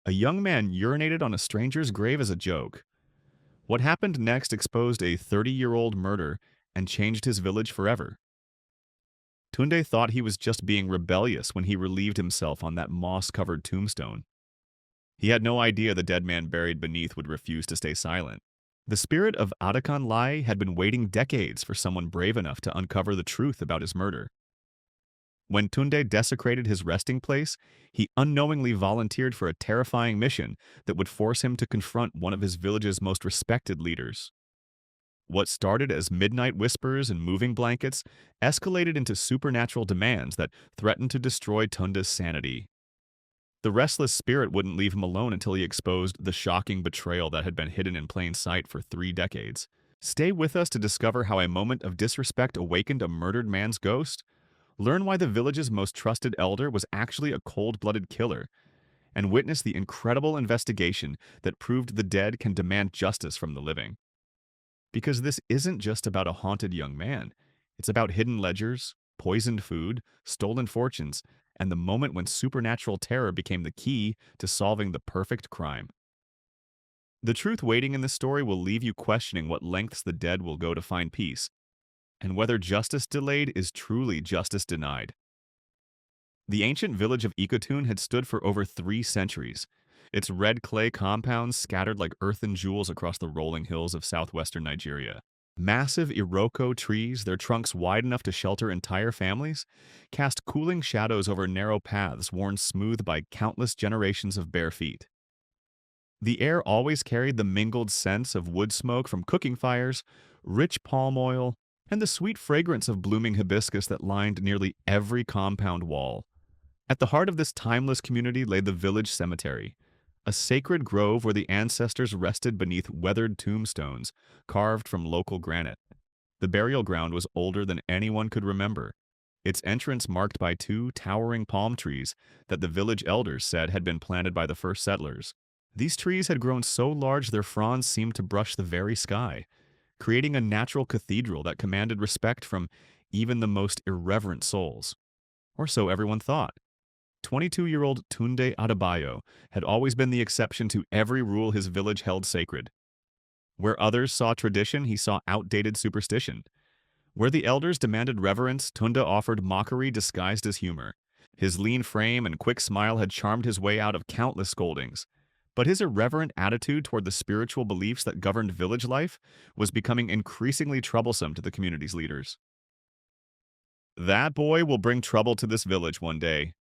A young man urinated on a stranger's grave as a joke. What happened next exposed a 30-year-old murder and changed his village forever. Tunde thought he was just being rebellious when he relieved himself on that moss-covered tombstone. He had no idea the dead man buried beneath would refuse to stay silent. The spirit of Adakan Lai had been waiting decades for someone brave enough to uncover the truth about his murder. When Tunde desecrated his resting place, he unknowingly volunteered for a terrifying mission that would force him to confront one of his village's most respected leaders. What started as midnight whispers and moving blankets escalated into supernatural demands that threatened to destroy Tunde's sanity. The restless spirit wouldn't leave him alone until he exposed the shocking betrayal that had been hidden in plain sight for 3 decades. Stay with us to discover how a moment of disrespect awakened a murdered man's ghost. Learn why the village's most trusted elder was actually a cold-blooded killer, and witness the incredible investigation that proved the dead can demand justice from the living. Because this isn't just about a haunted young man. It's about hidden ledgers, poisoned food, stolen fortunes, and the moment when supernatural terror became the key to solving the perfect crime. The truth waiting in this story will leave you questioning what lengths the dead will go to find peace, and whether justice delayed is truly justice denied. The ancient village of Ikotun had stood for over 3 centuries, its red clay compounds scattered like earthen jewels across the rolling hills of southwestern Nigeria. Massive Iroko trees, their trunks wide enough to shelter entire families, cast cooling shadows over narrow paths worn smooth by countless generations of bare feet. The air always carried the mingled scents of wood smoke from cooking fires, rich palm oil, and the sweet fragrance of blooming hibiscus that lined nearly every compound wall. At the heart of this timeless community lay the village cemetery, a sacred grove where the ancestors rested beneath weathered tombstones carved from local granite. The burial ground was older than anyone could remember, its entrance marked by 2 towering palm trees that the village elders said had been planted by the first settlers. These trees had grown so large their fronds seemed to brush the very sky, creating a natural cathedral that commanded respect from even the most irreverent souls. Or so everyone thought. 22-year-old Tunde Adebayo had always been the exception to every rule his village held sacred. Where others saw tradition, he saw outdated superstition. Where the elders demanded reverence, Tunde offered mockery disguised as humor. His lean frame and quick smile had charmed his way out of countless scoldings. But his irreverent attitude toward the spiritual beliefs that governed village life was becoming increasingly troublesome to the community's leaders. "That boy will bring trouble to this village one day,"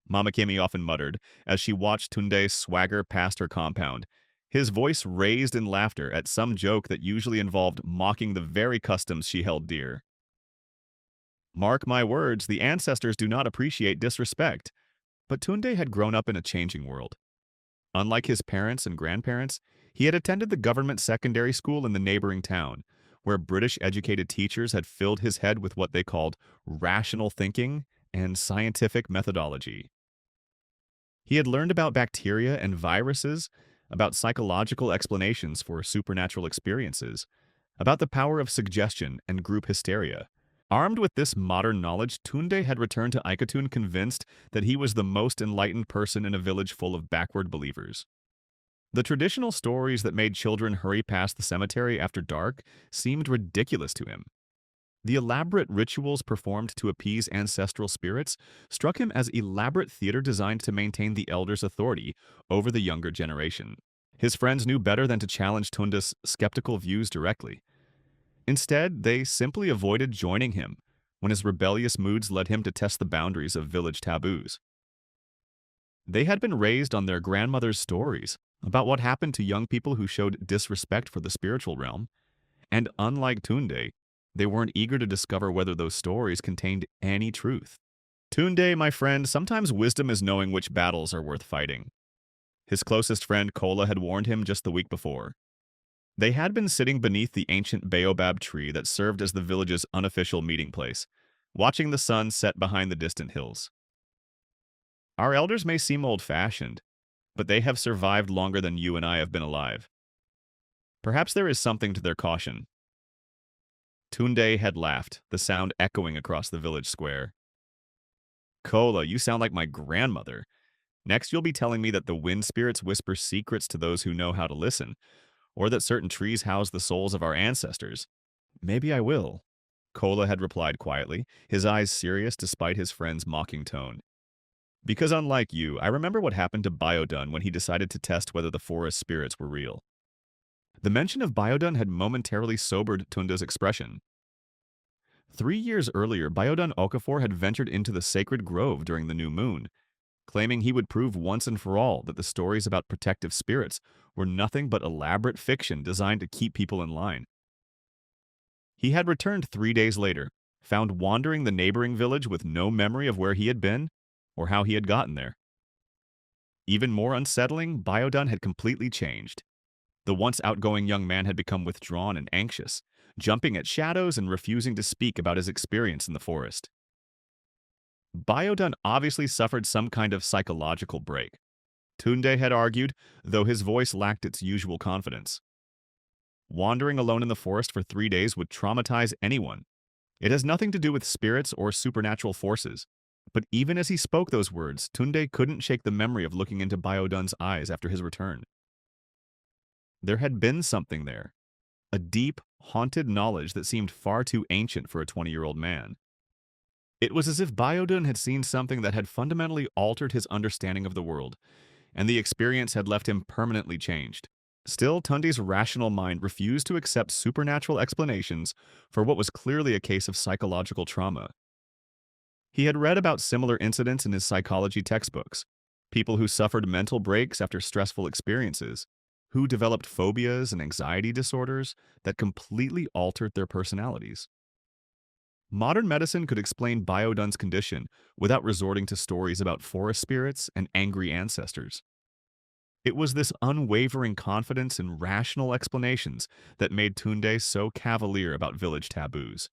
Mama Kimi often muttered as she watched Tunde swagger past her compound, his voice raised in laughter at some joke that usually involved mocking the very customs she held dear. Mark my words, the ancestors do not appreciate disrespect. But Tunde had grown up in a changing world. Unlike his parents and grandparents, he had attended the government secondary school in the neighboring town, where British-educated teachers had filled his head with what they called rational thinking and scientific methodology. He had learned about bacteria and viruses, about psychological explanations for supernatural experiences, about the power of suggestion and group hysteria. Armed with this modern knowledge, Tunde had returned to Ikotun convinced that he was the most enlightened person in a village full of backward believers. The traditional stories that made children hurry past the cemetery after dark seemed ridiculous to him. The elaborate rituals performed to appease ancestral spirits struck him as elaborate theater designed to maintain the elders' authority over the younger generation. His friends knew better than to challenge Tunde's skeptical views directly. Instead, they simply avoided joining him when his rebellious moods led him to test the boundaries of village taboos. They had been raised on their grandmother's stories about what happened to young people who showed disrespect for the spiritual realm, and unlike Tunde, they weren't eager to discover whether those stories contained any truth. "Tunde, my friend, sometimes wisdom is knowing which battles are worth fighting," his closest friend Kola had warned him just the week before. They had been sitting beneath the ancient baobab tree that served as the village's unofficial meeting place, watching the sun set behind the distant hills. "Our elders may seem old-fashioned, but they have survived longer than you and I have been alive. Perhaps there is something to their caution." Tunde had laughed, the sound echoing across the village square. "Kola, you sound like my grandmother. Next, you'll be telling me that the wind spirits whisper secrets to those who know how to listen, or that certain trees house the souls of our ancestors. Maybe I will. Kola had replied quietly, his eyes serious despite his friend's mocking tone. Because unlike you, I remember what happened to Biodun when he decided to test whether the forest spirits were real. The mention of Biodun had momentarily sobered Tunda's expression. 3 years earlier, Biodun Okafor had ventured into the sacred grove during the new moon, claiming he would prove once and for all that the stories about protective spirits were nothing but elaborate fiction designed to keep people in line. He had returned 3 days later, found wandering the neighboring village with no memory of where he had been or how he had gotten there. Even more unsettling, Biodun had completely changed. The once outgoing young man had become withdrawn and anxious, jumping at shadows and refusing to speak about his experience in the forest. Biodun obviously suffered some kind of psychological break. Tunde had argued, though his voice lacked its usual confidence. Wandering alone in the forest for 3 days would traumatize anyone. It has nothing to do with spirits or supernatural forces. But even as he spoke those words, Tunde couldn't shake the memory of looking into Biodun's eyes after his return. There had been something there, a deep, haunted knowledge that seemed far too ancient for a 20-year-old man. It was as if Biodun had seen something that had fundamentally altered his understanding of the world, and the experience had left him permanently changed. Still, Tunde's rational mind refused to accept supernatural explanations for what was clearly a case of psychological trauma. He had read about similar incidents in his psychology textbooks, people who suffered mental breaks after stressful experiences, who developed phobias and anxiety disorders that completely altered their personalities. Modern medicine could explain Biodun's condition without resorting to stories about forest spirits and angry ancestors. It was this unwavering confidence in rational explanations that made Tunde so cavalier about village taboos.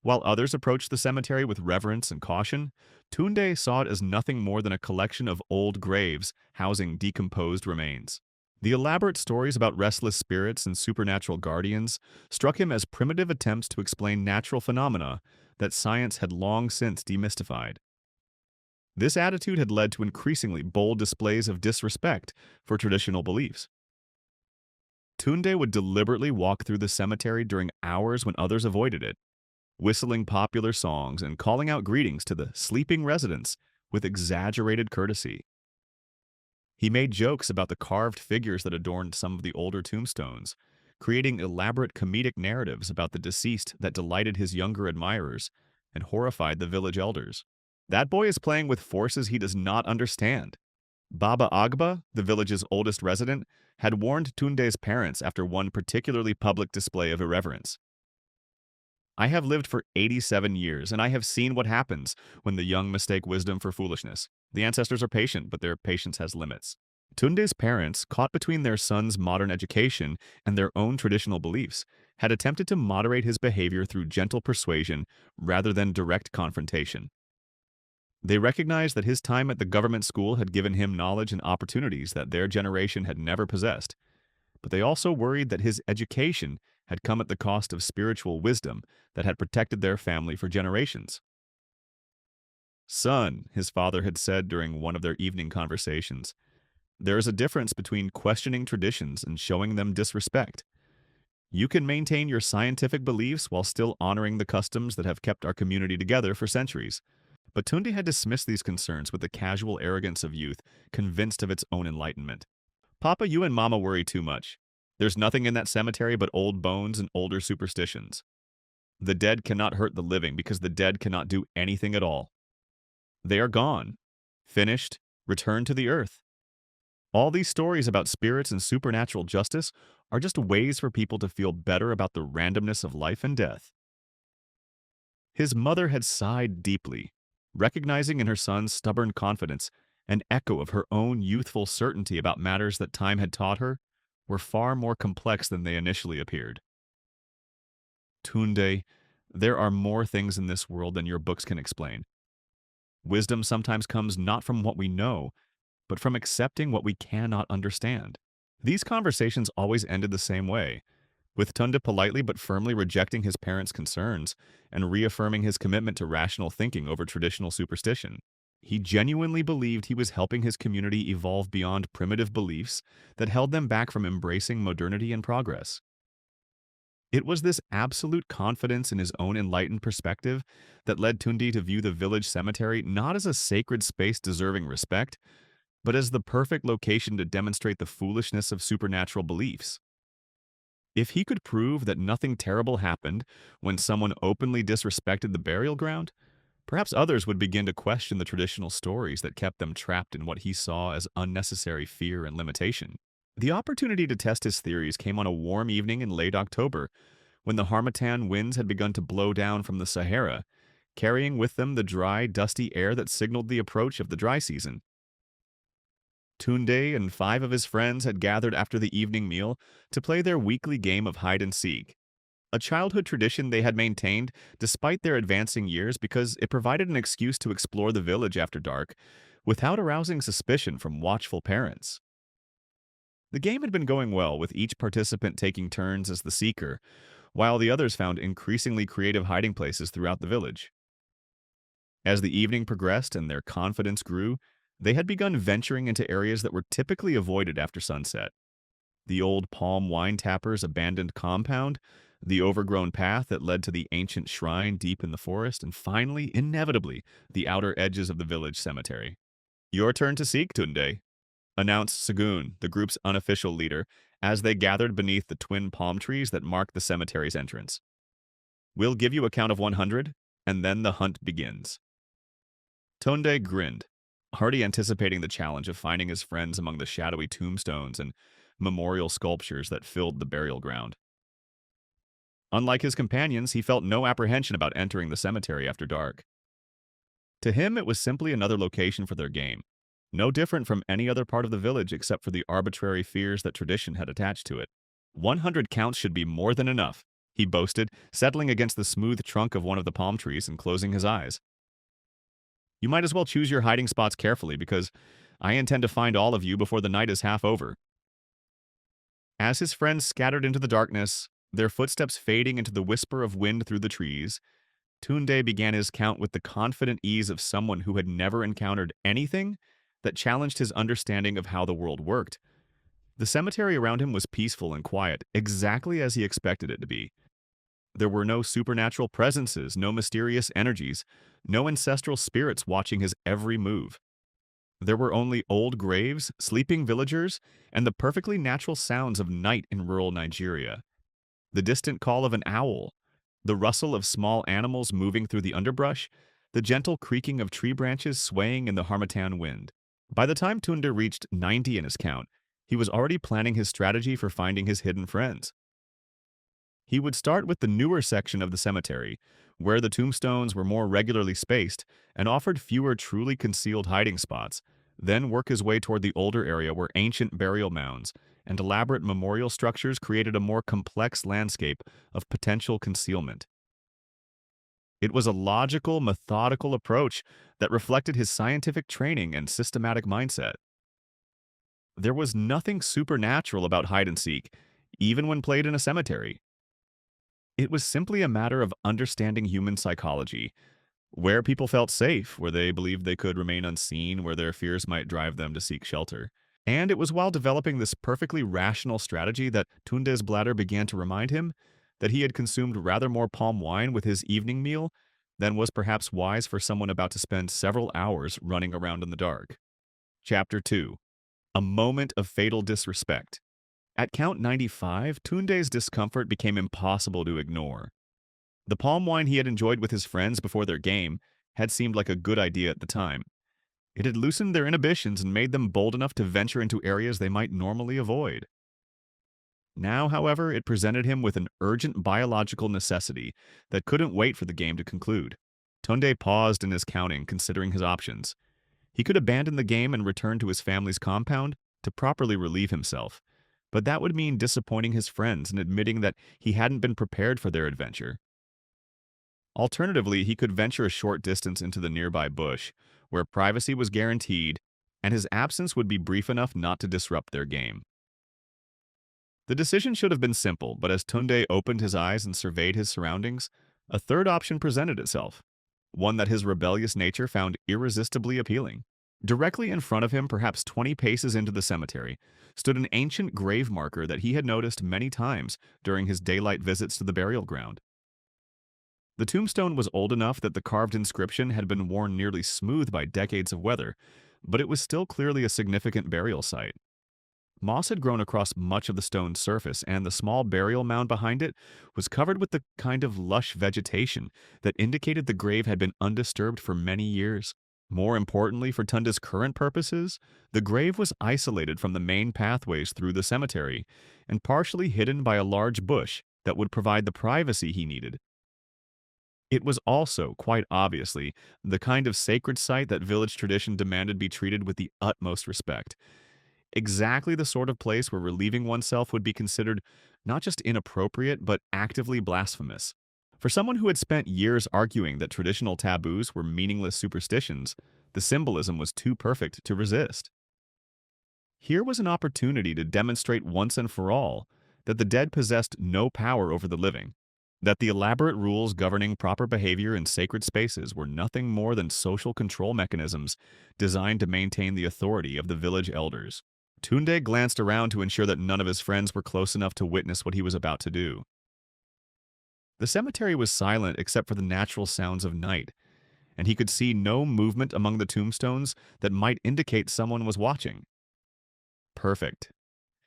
While others approached the cemetery with reverence and caution, Tunde saw it as nothing more than a collection of old graves housing decomposed remains. The elaborate stories about restless spirits and supernatural guardians struck him as primitive attempts to explain natural phenomena that science had long since demystified. This attitude had led to increasingly bold displays of disrespect for traditional beliefs. Tunde would deliberately walk through the cemetery during hours when others avoided it, whistling popular songs and calling out greetings to the sleeping residents with exaggerated courtesy. He made jokes about the carved figures that adorned some of the older tombstones, creating elaborate comedic narratives about the deceased that delighted his younger admirers and horrified the village elders. That boy is playing with forces he does not understand. Baba Agba, the village's oldest resident, had warned Tunde's parents after one particularly public display of irreverence. I have lived for 87 years, and I have seen what happens when the young mistake wisdom for foolishness. The ancestors are patient, but their patience has limits. Tunde's parents, caught between their son's modern education and their own traditional beliefs, had attempted to moderate his behavior through gentle persuasion rather than direct confrontation. They recognized that his time at the government school had given him knowledge and opportunities that their generation had never possessed, but they also worried that his education had come at the cost of spiritual wisdom that had protected their family for generations. "Son," his father had said during one of their evening conversations, "there is a difference between questioning traditions and showing them disrespect. You can maintain your scientific beliefs while still honoring the customs that have kept our community together for centuries." But Tunde had dismissed these concerns with the casual arrogance of youth, convinced of its own enlightenment. "Papa, you and Mama worry too much. There's nothing in that cemetery but old bones and older superstitions. The dead cannot hurt the living because the dead cannot do anything at all. They are gone, finished, returned to the earth. All these stories about spirits and supernatural justice are just ways for people to feel better about the randomness of life and death." His mother had sighed deeply, recognizing in her son's stubborn confidence an echo of her own youthful certainty about matters that time had taught her were far more complex than they initially appeared. "Tunde, there are more things in this world than your books can explain. Wisdom sometimes comes not from what we know, but from accepting what we cannot understand." These conversations always ended the same way, with Tunde politely but firmly rejecting his parents' concerns and reaffirming his commitment to rational thinking over traditional superstition. He genuinely believed he was helping his community evolve beyond primitive beliefs that held them back from embracing modernity and progress. It was this absolute confidence in his own enlightened perspective that led Tundi to view the village cemetery not as a sacred space deserving respect, but as the perfect location to demonstrate the foolishness of supernatural beliefs. If he could prove that nothing terrible happened when someone openly disrespected the burial ground, perhaps others would begin to question the traditional stories that kept them trapped in what he saw as unnecessary fear and limitation. The opportunity to test his theories came on a warm evening in late October, when the harmattan winds had begun to blow down from the Sahara, carrying with them the dry, dusty air that signaled the approach of the dry season. Tunde and 5 of his friends had gathered after the evening meal to play their weekly game of hide and seek, a childhood tradition they had maintained despite their advancing years because it provided an excuse to explore the village after dark without arousing suspicion from watchful parents. The game had been going well, with each participant taking turns as the seeker, while the others found increasingly creative hiding places throughout the village. As the evening progressed and their confidence grew, they had begun venturing into areas that were typically avoided after sunset. The old palm wine tapper's abandoned compound, the overgrown path that led to the ancient shrine deep in the forest, and finally, inevitably, the outer edges of the village cemetery. "Your turn to seek, Tunde," announced Sagoon, the group's unofficial leader, as they gathered beneath the twin palm trees that marked the cemetery's entrance. "We'll give you a count of 100, and then the hunt begins." Tunde grinned, already anticipating the challenge of finding his friends among the shadowy tombstones and memorial sculptures that filled the burial ground. Unlike his companions, he felt no apprehension about entering the cemetery after dark. To him, it was simply another location for their game, no different from any other part of the village except for the arbitrary fears that tradition had attached to it. 100 counts should be more than enough, he boasted, settling against the smooth trunk of one of the palm trees and closing his eyes. "You might as well choose your hiding spots carefully, because I intend to find all of you before the night is half over." As his friends scattered into the darkness, their footsteps fading into the whisper of wind through the trees, Tunde began his count with the confident ease of someone who had never encountered anything that challenged his understanding of how the world worked. The cemetery around him was peaceful and quiet, exactly as he expected it to be. There were no supernatural presences, no mysterious energies, no ancestral spirits watching his every move. There were only old graves, sleeping villagers, and the perfectly natural sounds of night in rural Nigeria. The distant call of an owl, the rustle of small animals moving through the underbrush, the gentle creaking of tree branches swaying in the harmattan wind. By the time Tunde reached 90 in his count, he was already planning his strategy for finding his hidden friends. He would start with the newer section of the cemetery, where the tombstones were more regularly spaced and offered fewer truly concealed hiding spots, then work his way toward the older area where ancient burial mounds and elaborate memorial structures created a more complex landscape of potential concealment. It was a logical, methodical approach that reflected his scientific training and systematic mindset. There was nothing supernatural about hide and seek, even when played in a cemetery. It was simply a matter of understanding human psychology, where people felt safe, where they believed they could remain unseen, where their fears might drive them to seek shelter. And it was while developing this perfectly rational strategy that Tunde's bladder began to remind him that he had consumed rather more palm wine with his evening meal than was perhaps wise for someone about to spend several hours running around in the dark. Chapter 2. A Moment of Fatal Disrespect. At count 95, Tunde's discomfort became impossible to ignore. The palm wine he had enjoyed with his friends before their game had seemed like a good idea at the time. It had loosened their inhibitions and made them bold enough to venture into areas they might normally avoid. Now, however, it presented him with an urgent biological necessity that couldn't wait for the game to conclude. Tunde paused in his counting, considering his options. He could abandon the game and return to his family's compound to properly relieve himself, but that would mean disappointing his friends and admitting that he hadn't been prepared for their adventure. Alternatively, he could venture a short distance into the nearby bush, where privacy was guaranteed, and his absence would be brief enough not to disrupt their game. The decision should have been simple, but as Tunde opened his eyes and surveyed his surroundings, a third option presented itself. one that his rebellious nature found irresistibly appealing. Directly in front of him, perhaps 20 paces into the cemetery, stood an ancient grave marker that he had noticed many times during his daylight visits to the burial ground. The tombstone was old enough that the carved inscription had been worn nearly smooth by decades of weather, but it was still clearly a significant burial site. Moss had grown across much of the stone's surface, and the small burial mound behind it was covered with the kind of lush vegetation that indicated the grave had been undisturbed for many years. More importantly, for Tunda's current purposes, the grave was isolated from the main pathways through the cemetery and partially hidden by a large bush that would provide the privacy he needed. It was also, quite obviously, the kind of sacred site that village tradition demanded be treated with the utmost respect. Exactly the sort of place where relieving oneself would be considered not just inappropriate, but actively blasphemous. For someone who had spent years arguing that traditional taboos were meaningless superstitions, the symbolism was too perfect to resist. Here was an opportunity to demonstrate once and for all that the dead possessed no power over the living, that the elaborate rules governing proper behavior in sacred spaces were nothing more than social control mechanisms designed to maintain the authority of the village elders. Tunde glanced around to ensure that none of his friends were close enough to witness what he was about to do. The cemetery was silent except for the natural sounds of night, and he could see no movement among the tombstones that might indicate someone was watching. Perfect.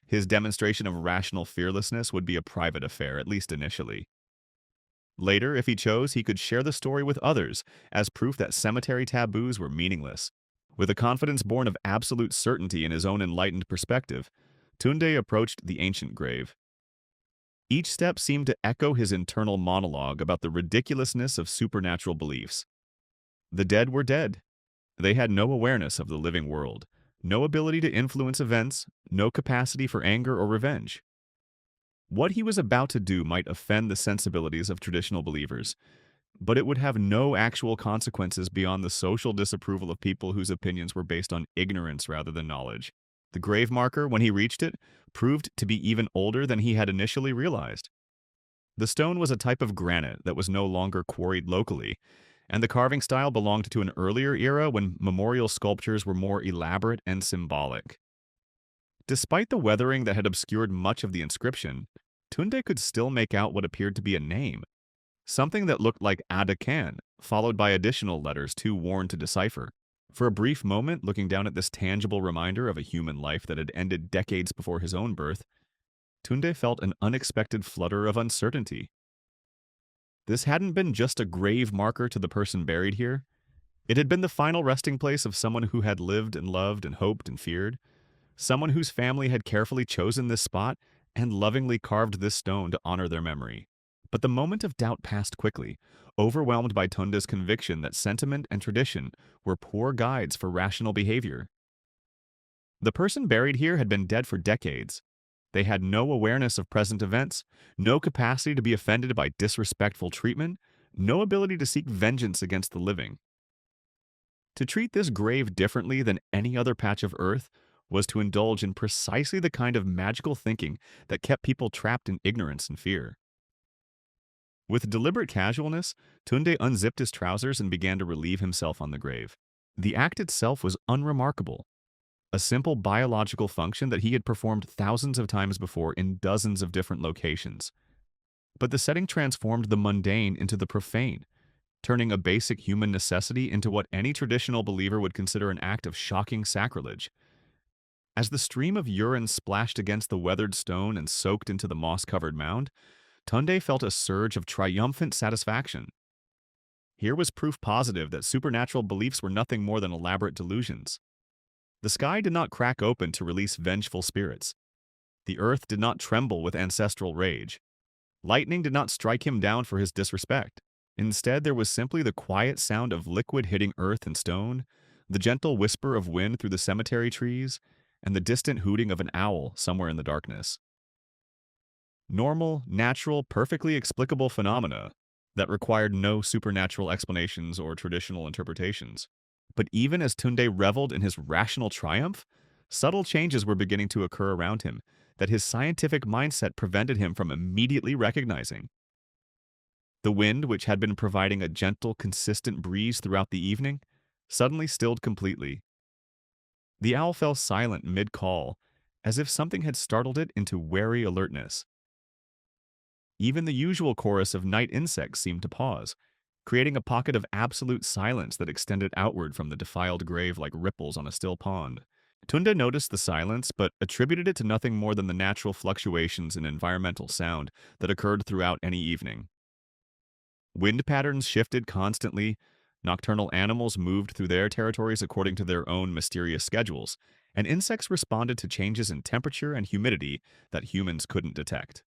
His demonstration of rational fearlessness would be a private affair, at least initially. Later, if he chose, he could share the story with others as proof that cemetery taboos were meaningless. With a confidence born of absolute certainty in his own enlightened perspective, Tunde approached the ancient grave. Each step seemed to echo his internal monologue about the ridiculousness of supernatural beliefs. The dead were dead. They had no awareness of the living world, no ability to influence events, no capacity for anger or revenge. What he was about to do might offend the sensibilities of traditional believers, but it would have no actual consequences beyond the social disapproval of people whose opinions were based on ignorance rather than knowledge. The grave marker, when he reached it, proved to be even older than he had initially realized. The stone was a type of granite that was no longer quarried locally, and the carving style belonged to an earlier era when memorial sculptures were more elaborate and symbolic. Despite the weathering that had obscured much of the inscription, Tunde could still make out what appeared to be a name, something that looked like Adakan, followed by additional letters too worn to decipher. For a brief moment, looking down at this tangible reminder of a human life that had ended decades before his own birth, Tunde felt an unexpected flutter of uncertainty. This hadn't been just a grave marker to the person buried here. It had been the final resting place of someone who had lived and loved and hoped and feared, someone whose family had carefully chosen this spot and lovingly carved this stone to honor their memory. But the moment of doubt passed quickly, overwhelmed by Tunde's conviction that sentiment and tradition were poor guides for rational behavior. The person buried here had been dead for decades. They had no awareness of present events, no capacity to be offended by disrespectful treatment, no ability to seek vengeance against the living. To treat this grave differently than any other patch of earth was to indulge in precisely the kind of magical thinking that kept people trapped in ignorance and fear. With deliberate casualness, Tunde unzipped his trousers and began to relieve himself on the grave. The act itself was unremarkable, a simple biological function that he had performed thousands of times before in dozens of different locations. But the setting transformed the mundane into the profane, turning a basic human necessity into what any traditional believer would consider an act of shocking sacrilege. As the stream of urine splashed against the weathered stone and soaked into the moss-covered mound, Tunde felt a surge of triumphant satisfaction. Here was proof positive that supernatural beliefs were nothing more than elaborate delusions. The sky did not crack open to release vengeful spirits. The earth did not tremble with ancestral rage. Lightning did not strike him down for his disrespect. Instead, there was simply the quiet sound of liquid hitting earth and stone, the gentle whisper of wind through the cemetery trees, and the distant hooting of an owl somewhere in the darkness. Normal, natural, perfectly explicable phenomena that required no supernatural explanations or traditional interpretations. But even as Tunde reveled in his rational triumph, subtle changes were beginning to occur around him that his scientific mindset prevented him from immediately recognizing. The wind, which had been providing a gentle, consistent breeze throughout the evening, suddenly stilled completely. The owl fell silent mid-call, as if something had startled it into wary alertness. Even the usual chorus of night insects seemed to pause, creating a pocket of absolute silence that extended outward from the defiled grave like ripples on a still pond. Tunda noticed the silence, but attributed it to nothing more than the natural fluctuations in environmental sound that occurred throughout any evening. Wind patterns shifted constantly, nocturnal animals moved through their territories according to their own mysterious schedules, and insects responded to changes in temperature and humidity that humans couldn't detect.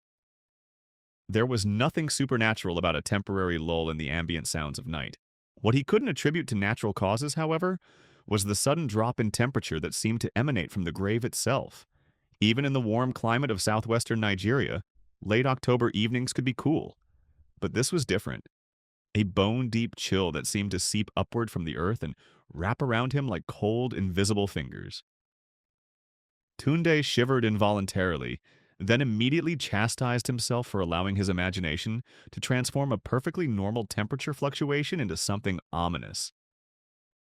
There was nothing supernatural about a temporary lull in the ambient sounds of night. What he couldn't attribute to natural causes, however, was the sudden drop in temperature that seemed to emanate from the grave itself. Even in the warm climate of southwestern Nigeria, late October evenings could be cool. But this was different. A bone-deep chill that seemed to seep upward from the earth and wrap around him like cold, invisible fingers. Tunde shivered involuntarily, then immediately chastised himself for allowing his imagination to transform a perfectly normal temperature fluctuation into something ominous.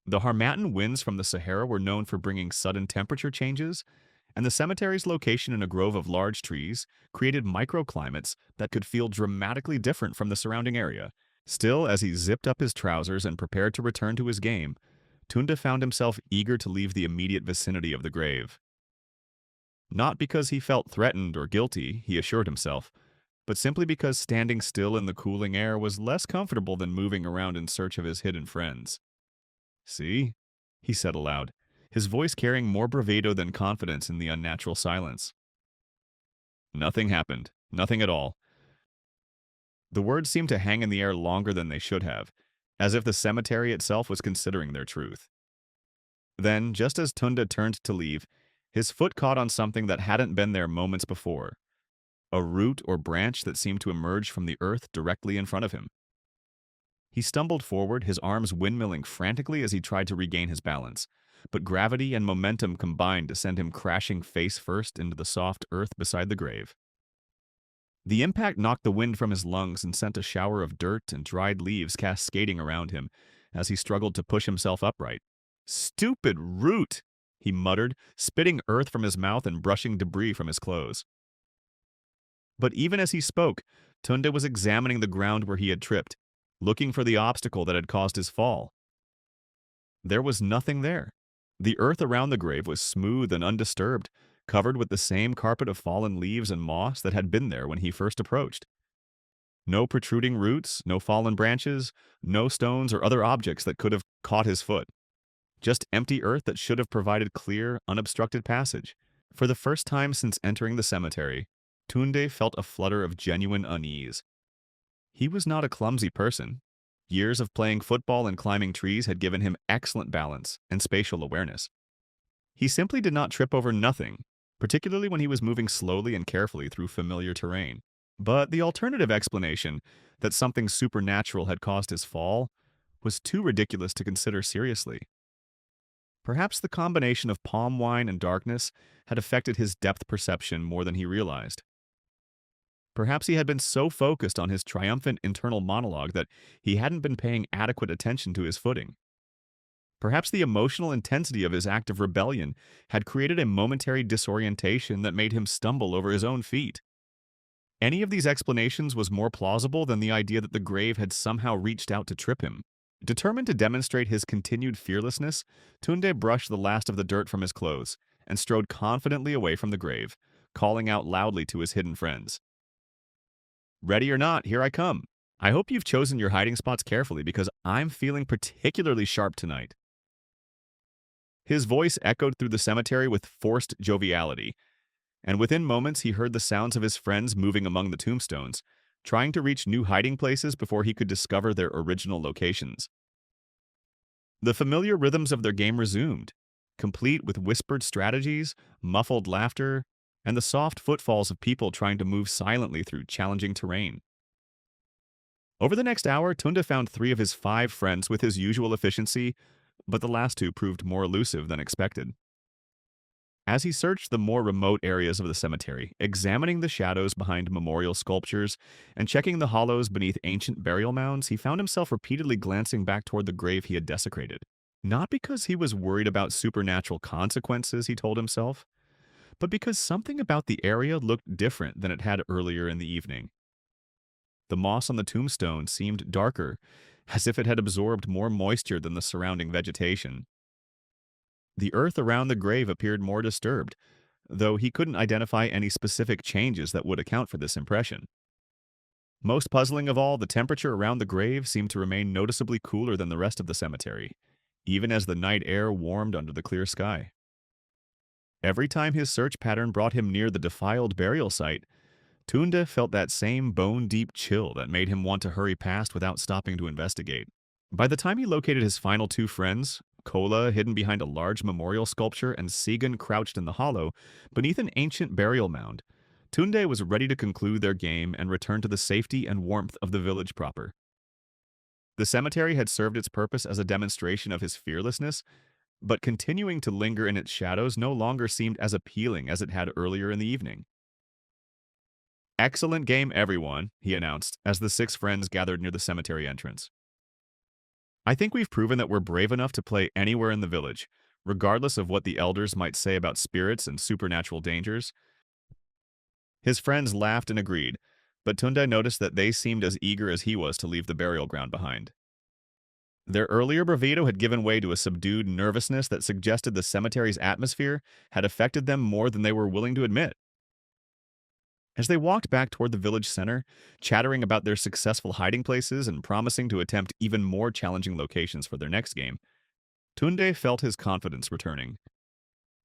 The Harmattan winds from the Sahara were known for bringing sudden temperature changes, and the cemetery's location in a grove of large trees created microclimates that could feel dramatically different from the surrounding area. Still, as he zipped up his trousers and prepared to return to his game, Tunda found himself eager to leave the immediate vicinity of the grave. Not because he felt threatened or guilty, he assured himself, but simply because standing still in the cooling air was less comfortable than moving around in search of his hidden friends. "See?" he said aloud, his voice carrying more bravado than confidence in the unnatural silence. Nothing happened. Nothing at all. The words seemed to hang in the air longer than they should have, as if the cemetery itself was considering their truth. Then, just as Tunda turned to leave, his foot caught on something that hadn't been there moments before, a root or branch that seemed to emerge from the earth directly in front of him. He stumbled forward, his arms windmilling frantically as he tried to regain his balance, but gravity and momentum combined to send him crashing face first into the soft earth beside the grave. The impact knocked the wind from his lungs and sent a shower of dirt and dried leaves cascading around him as he struggled to push himself upright. "Stupid root!" he muttered, spitting earth from his mouth and brushing debris from his clothes. But even as he spoke, Tunde was examining the ground where he had tripped, looking for the obstacle that had caused his fall. There was nothing there. The earth around the grave was smooth and undisturbed, covered with the same carpet of fallen leaves and moss that had been there when he first approached. No protruding roots, no fallen branches, no stones or other objects that could have caught his foot. Just empty earth that should have provided clear, unobstructed passage. For the first time since entering the cemetery, Tunde felt a flutter of genuine unease. He was not a clumsy person. Years of playing football and climbing trees had given him excellent balance and spatial awareness. He simply did not trip over nothing, particularly when he was moving slowly and carefully through familiar terrain. But the alternative explanation, that something supernatural had caused his fall, was too ridiculous to consider seriously. Perhaps the combination of palm wine and darkness had affected his depth perception more than he realized. Perhaps he had been so focused on his triumphant internal monologue that he hadn't been paying adequate attention to his footing. Perhaps the emotional intensity of his act of rebellion had created a momentary disorientation that made him stumble over his own feet. Any of these explanations was more plausible than the idea that the grave had somehow reached out to trip him. Determined to demonstrate his continued fearlessness, Tunde brushed the last of the dirt from his clothes and strode confidently away from the grave, calling out loudly to his hidden friends. "Ready or not, here I come. I hope you've chosen your hiding spots carefully because I'm feeling particularly sharp tonight." His voice echoed through the cemetery with forced joviality, and within moments he heard the sounds of his friends moving among the tombstones, trying to reach new hiding places before he could discover their original locations. The familiar rhythms of their game resumed, complete with whispered strategies, muffled laughter, and the soft footfalls of people trying to move silently through challenging terrain. Over the next hour, Tunda found 3 of his 5 friends with his usual efficiency, but the last 2 proved more elusive than expected. As he searched the more remote areas of the cemetery, examining the shadows behind memorial sculptures and checking the hollows beneath ancient burial mounds, he found himself repeatedly glancing back toward the grave he had desecrated. Not because he was worried about supernatural consequences, he told himself, but because something about the area looked different than it had earlier in the evening. The moss on the tombstone seemed darker, as if it had absorbed more moisture than the surrounding vegetation. The earth around the grave appeared more disturbed, though he couldn't identify any specific changes that would account for this impression. Most puzzling of all, the temperature around the grave seemed to remain noticeably cooler than the rest of the cemetery, even as the night air warmed under the clear sky. Every time his search pattern brought him near the defiled burial site, Tunda felt that same bone-deep chill that made him want to hurry past without stopping to investigate. By the time he located his final two friends, Kola hidden behind a large memorial sculpture and Segan crouched in the hollow beneath an ancient burial mound, Tunde was ready to conclude their game and return to the safety and warmth of the village proper. The cemetery had served its purpose as a demonstration of his fearlessness, but continuing to linger in its shadows no longer seemed as appealing as it had earlier in the evening. "Excellent game, everyone," he announced as the six friends gathered near the cemetery entrance. "I think we've proven that we're brave enough to play anywhere in the village, regardless of what the elders might say about spirits and supernatural dangers." His friends laughed and agreed, but Tunde noticed that they seemed as eager as he was to leave the burial ground behind. Their earlier bravado had given way to a subdued nervousness that suggested the cemetery's atmosphere had affected them more than they were willing to admit. As they walked back toward the village center, chattering about their successful hiding places and promising to attempt even more challenging locations for their next game, Tunde felt his confidence returning.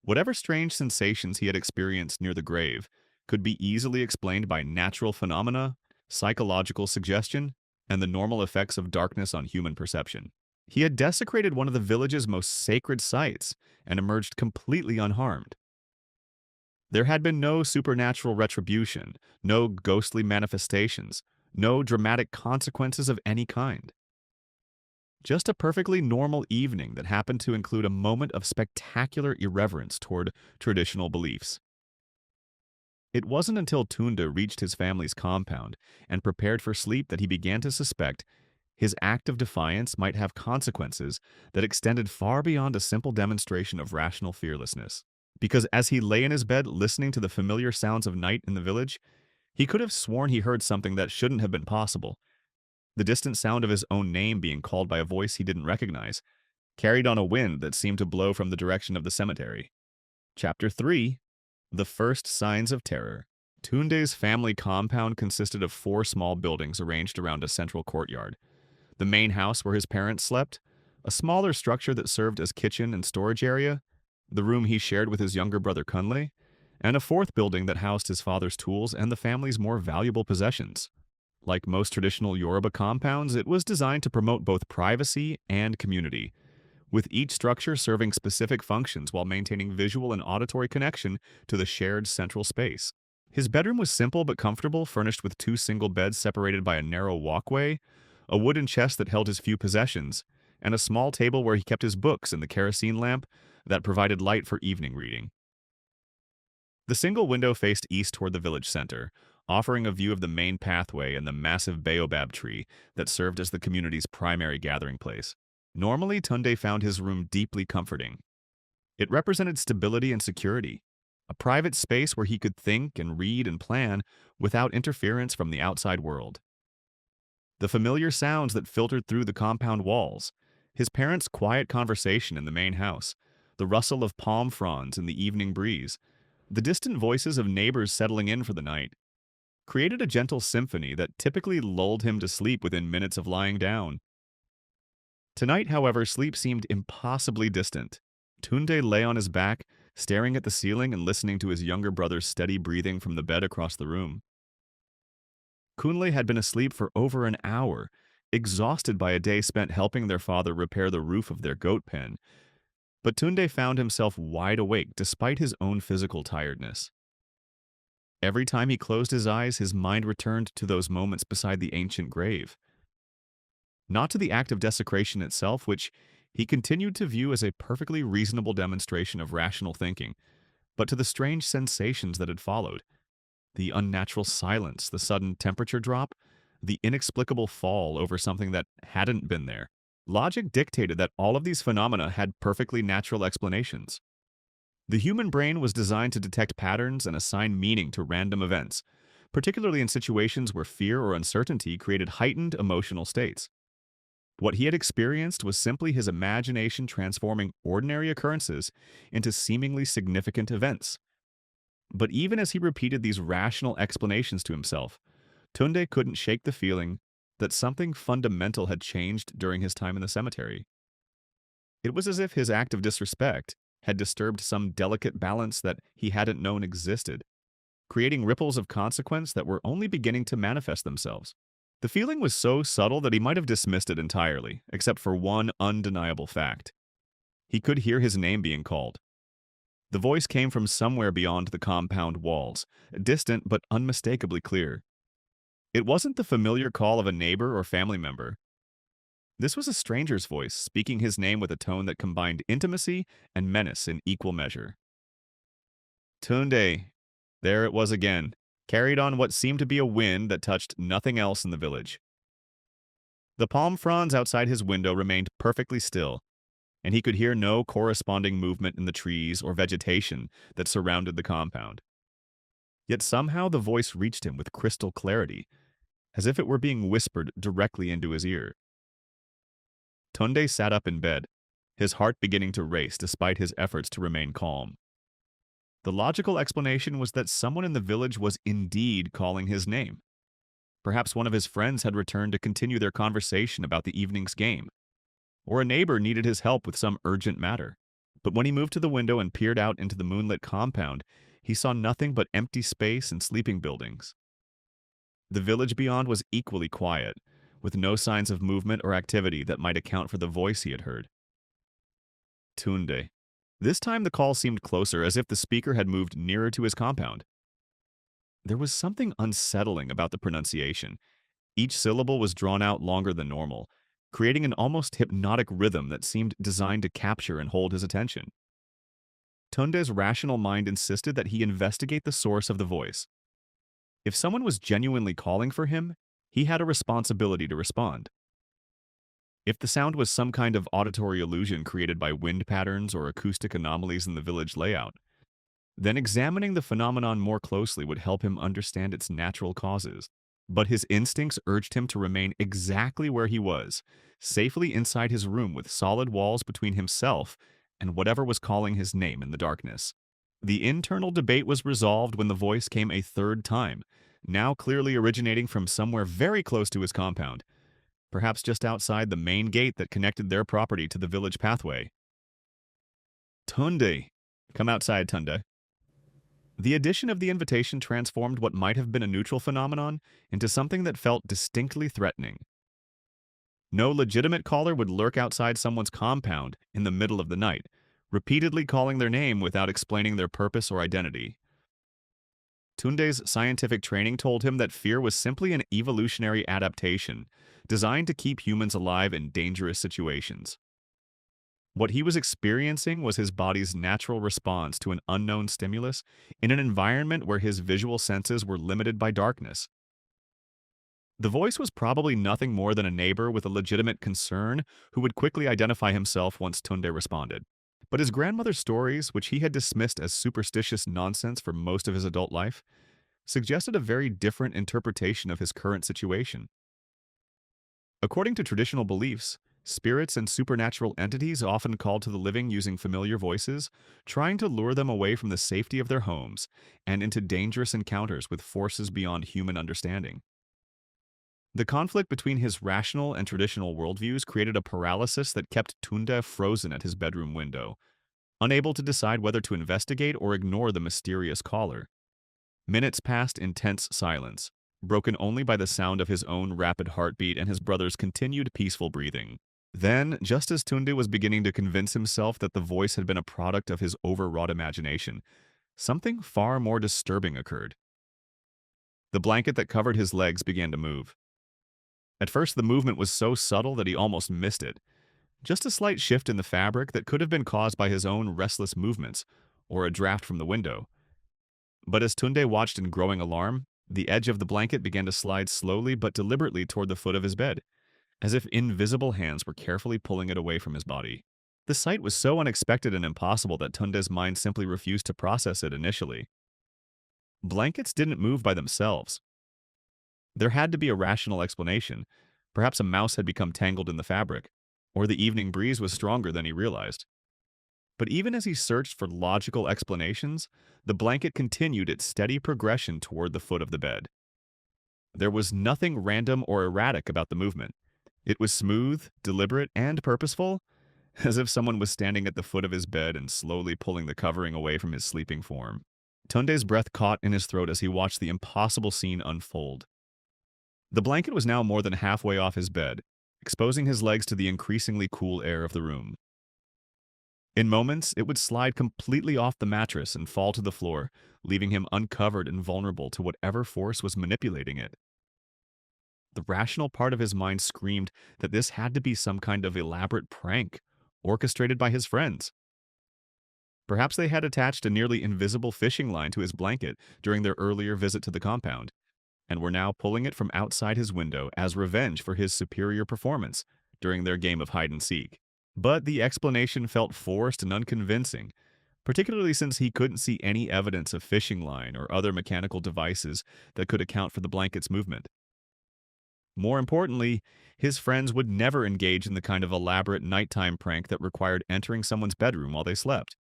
Whatever strange sensations he had experienced near the grave could be easily explained by natural phenomena, psychological suggestion, and the normal effects of darkness on human perception. He had desecrated one of the village's most sacred sites and emerged completely unharmed. There had been no supernatural retribution, no ghostly manifestations, no dramatic consequences of any kind. Just a perfectly normal evening that happened to include a moment of spectacular irreverence toward traditional beliefs. It wasn't until Tunda reached his family's compound and prepared for sleep that he began to suspect his act of defiance might have consequences that extended far beyond a simple demonstration of rational fearlessness. Because as he lay in his bed listening to the familiar sounds of night in the village, he could have sworn he heard something that shouldn't have been possible. The distant sound of his own name being called by a voice he didn't recognize, carried on a wind that seemed to blow from the direction of the cemetery. Chapter 3: The First Signs of Terror. Tunde's family compound consisted of four small buildings arranged around a central courtyard. The main house where his parents slept, a smaller structure that served as kitchen and storage area, the room he shared with his younger brother Kunle, and a fourth building that housed his father's tools and the family's more valuable possessions. Like most traditional Yoruba compounds, it was designed to promote both privacy and community, with each structure serving specific functions while maintaining visual and auditory connection to the shared central space. His bedroom was simple but comfortable, furnished with two single beds separated by a narrow walkway, a wooden chest that held his few possessions, and a small table where he kept his books and the kerosene lamp that provided light for evening reading. The single window faced east toward the village center, offering a view of the main pathway and the massive baobab tree that served as the community's primary gathering place. Normally, Tunde found his room deeply comforting. It represented stability and security, a private space where he could think and read and plan without interference from the outside world. The familiar sounds that filtered through the compound walls, his parents' quiet conversation in the main house, the rustle of palm fronds in the evening breeze, the distant voices of neighbors settling in for the night, created a gentle symphony that typically lulled him to sleep within minutes of lying down. Tonight, however, sleep seemed impossibly distant. Tunde lay on his back, staring at the ceiling and listening to his younger brother's steady breathing from the bed across the room. Kunle had been asleep for over an hour, exhausted by a day spent helping their father repair the roof of their goat pen, but Tunde found himself wide awake despite his own physical tiredness. Every time he closed his eyes, his mind returned to those moments beside the ancient grave. Not to the act of desecration itself, which he continued to view as a perfectly reasonable demonstration of rational thinking, but to the strange sensations that had followed: the unnatural silence, the sudden temperature drop, the inexplicable fall over something that hadn't been there. Logic dictated that all of these phenomena had perfectly natural explanations. The human brain was designed to detect patterns and assign meaning to random events, particularly in situations where fear or uncertainty created heightened emotional states. What he had experienced was simply his imagination transforming ordinary occurrences into seemingly significant events. But even as he repeated these rational explanations to himself, Tunde couldn't shake the feeling that something fundamental had changed during his time in the cemetery. It was as if his act of disrespect had disturbed some delicate balance that he hadn't known existed, creating ripples of consequence that were only beginning to manifest themselves. The feeling was so subtle that he might have dismissed it entirely, except for one undeniable fact. He could hear his name being called. The voice came from somewhere beyond the compound walls, distant but unmistakably clear. It wasn't the familiar call of a neighbor or family member. This was a stranger's voice, speaking his name with a tone that combined intimacy and menace in equal measure. Tunde. There it was again, carried on what seemed to be a wind that touched nothing else in the village. The palm fronds outside his window remained perfectly still, and he could hear no corresponding movement in the trees or vegetation that surrounded the compound. Yet somehow the voice reached him with crystal clarity, as if it were being whispered directly into his ear. Tunde sat up in bed, his heart beginning to race despite his efforts to remain calm. The logical explanation was that someone in the village was indeed calling his name. Perhaps one of his friends had returned to continue their conversation about the evening's game, or a neighbor needed his help with some urgent matter. But when he moved to the window and peered out into the moonlit compound, he saw nothing but empty space and sleeping buildings. The village beyond was equally quiet, with no signs of movement or activity that might account for the voice he had heard. Tunde. This time the call seemed closer, as if the speaker had moved nearer to his compound. There was something unsettling about the pronunciation. Each syllable was drawn out longer than normal, creating an almost hypnotic rhythm that seemed designed to capture and hold his attention. Tunde's rational mind insisted that he investigate the source of the voice. If someone was genuinely calling for him, he had a responsibility to respond. If the sound was some kind of auditory illusion created by wind patterns or acoustic anomalies in the village layout, then examining the phenomenon more closely would help him understand its natural causes. But his instincts urged him to remain exactly where he was, safely inside his room with solid walls between himself and whatever was calling his name in the darkness. The internal debate was resolved when the voice came a third time, now clearly originating from somewhere very close to his compound, perhaps just outside the main gate that connected their property to the village pathway. Tunde. Come outside, Tunde. The addition of the invitation transformed what might have been a neutral phenomenon into something that felt distinctly threatening. No legitimate caller would lurk outside someone's compound in the middle of the night, repeatedly calling their name without explaining their purpose or identity. Tunde's scientific training told him that fear was simply an evolutionary adaptation designed to keep humans alive in dangerous situations. What he was experiencing was his body's natural response to an unknown stimulus in an environment where his visual senses were limited by darkness. The voice was probably nothing more than a neighbor with a legitimate concern who would quickly identify himself once Tunde responded. But his grandmother's stories, which he had dismissed as superstitious nonsense for most of his adult life, suggested a very different interpretation of his current situation. According to traditional beliefs, spirits and supernatural entities often called to the living using familiar voices, trying to lure them away from the safety of their homes and into dangerous encounters with forces beyond human understanding. The conflict between his rational and traditional worldviews created a paralysis that kept Tunde frozen at his bedroom window, unable to decide whether to investigate or ignore the mysterious caller. Minutes passed in tense silence, broken only by the sound of his own rapid heartbeat and his brother's continued peaceful breathing. Then, just as Tunde was beginning to convince himself that the voice had been a product of his overwrought imagination, something far more disturbing occurred. The blanket that covered his legs began to move. At first, the movement was so subtle that he almost missed it. Just a slight shift in the fabric that could have been caused by his own restless movements, or a draft from the window. But as Tunde watched in growing alarm, the edge of the blanket began to slide slowly but deliberately toward the foot of his bed, as if invisible hands were carefully pulling it away from his body. The sight was so unexpected and impossible that Tunde's mind simply refused to process it initially. Blankets didn't move by themselves. There had to be a rational explanation. Perhaps a mouse had become tangled in the fabric, or the evening breeze was stronger than he realized. But even as he searched for logical explanations, the blanket continued its steady progression toward the foot of the bed. There was nothing random or erratic about the movement. It was smooth, deliberate, and purposeful, as if someone was standing at the foot of his bed and slowly pulling the covering away from his sleeping form. Tunde's breath caught in his throat as he watched the impossible scene unfold. The blanket was now more than halfway off his bed, exposing his legs to the increasingly cool air of the room. In moments, it would slide completely off the mattress and fall to the floor, leaving him uncovered and vulnerable to whatever force was manipulating it. The rational part of his mind screamed that this had to be some kind of elaborate prank, orchestrated by his friends. Perhaps they had attached a nearly invisible fishing line to his blanket during their earlier visit to the compound, and were now pulling it from outside his window as revenge for his superior performance during their game of hide-and-seek. But the explanation felt forced and unconvincing, particularly since he couldn't see any evidence of fishing line or other mechanical devices that could account for the blanket's movement. More importantly, his friends would never engage in the kind of elaborate nighttime prank that required entering someone's bedroom while they slept.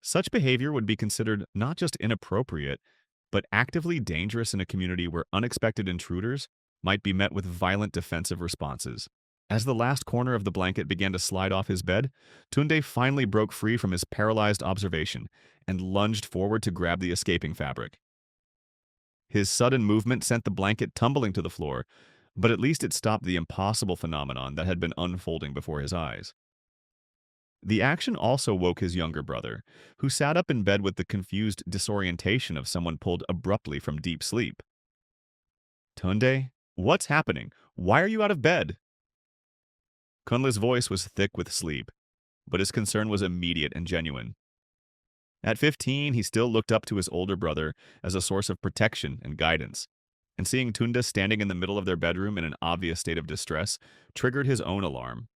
Such behavior would be considered not just inappropriate, but actively dangerous in a community where unexpected intruders might be met with violent defensive responses. As the last corner of the blanket began to slide off his bed, Tunde finally broke free from his paralyzed observation and lunged forward to grab the escaping fabric. His sudden movement sent the blanket tumbling to the floor, but at least it stopped the impossible phenomenon that had been unfolding before his eyes. The action also woke his younger brother, who sat up in bed with the confused disorientation of someone pulled abruptly from deep sleep. "Tunde, what's happening? Why are you out of bed?" Kunle's voice was thick with sleep, but his concern was immediate and genuine. At 15, he still looked up to his older brother as a source of protection and guidance, and seeing Tunde standing in the middle of their bedroom in an obvious state of distress triggered his own alarm.